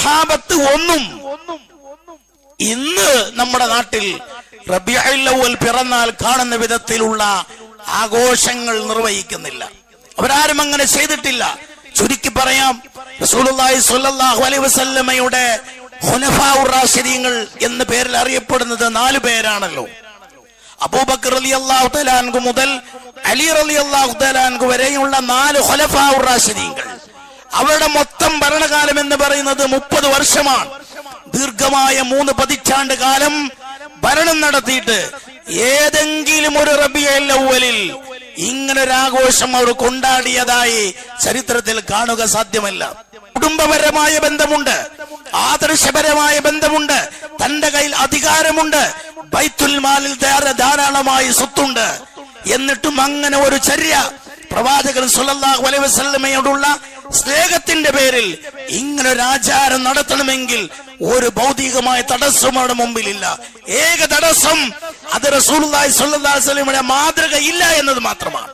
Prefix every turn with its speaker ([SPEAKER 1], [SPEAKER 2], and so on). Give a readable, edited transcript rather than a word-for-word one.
[SPEAKER 1] സഹാബത്ത് ഒന്നും ഇന്ന് നമ്മുടെ നാട്ടിൽ റബീഉൽ അവ്വൽ പിറന്നാൽ കാണുന്ന വിധത്തിലുള്ള ആഘോഷങ്ങൾ നിർവഹിക്കുന്നില്ല. അവരാരും അങ്ങനെ ചെയ്തിട്ടില്ല. ചുരുക്കി പറയാം, റസൂലുള്ളാഹി സ്വല്ലല്ലാഹു അലൈഹി വസല്ലമയുടെ ഖുലഫാഉർ റാഷിദീങ്ങൾ എന്ന പേരിൽ അറിയപ്പെടുന്നത് 4 പേരാണല്ലോ. അബൂബക്കർ റളിയല്ലാഹു തആല അൻഹു മുതൽ അലി റളിയല്ലാഹു തആല അൻഹു വരെയുള്ള 4 ഖുലഫാഉർ റാഷിദീങ്ങൾ. അവരുടെ മൊത്തം ഭരണകാലം എന്ന് പറയുന്നത് 30 വർഷമാണ്. ദീർഘമായ 3 പതിറ്റാണ്ട് കാലം ഭരണം നടത്തിയിട്ട് ഏതെങ്കിലും ഒരു റബീഉൽ അവ്വലിൽ ഇങ്ങനൊരാഘോഷം അവർ കൊണ്ടാടിയതായി ചരിത്രത്തിൽ കാണുക സാധ്യമല്ല. കുടുംബപരമായ ബന്ധമുണ്ട്, ആദർശപരമായ ബന്ധമുണ്ട്, തന്റെ കയ്യിൽ അധികാരമുണ്ട്, ബൈത്തുൽ മാലിൽ ധാരാളമായി സ്വത്തുണ്ട്. എന്നിട്ടും അങ്ങനെ ഒരു ചര്യ പ്രവാചകൻ സ്വല്ലല്ലാഹു അലൈഹി വസല്ലമയോടുള്ള സ്നേഹത്തിന്റെ പേരിൽ ഇങ്ങനൊരു ആചാരം നടത്തണമെങ്കിൽ ഒരു ഭൗതികമായ തടസ്സം അവിടെ മുമ്പിലില്ല. ഏക തടസ്സം അത് റസൂലുള്ളാഹി സ്വല്ലല്ലാഹു അലൈഹി വസല്ലമയുടെ മാതൃക ഇല്ല എന്നത് മാത്രമാണ്.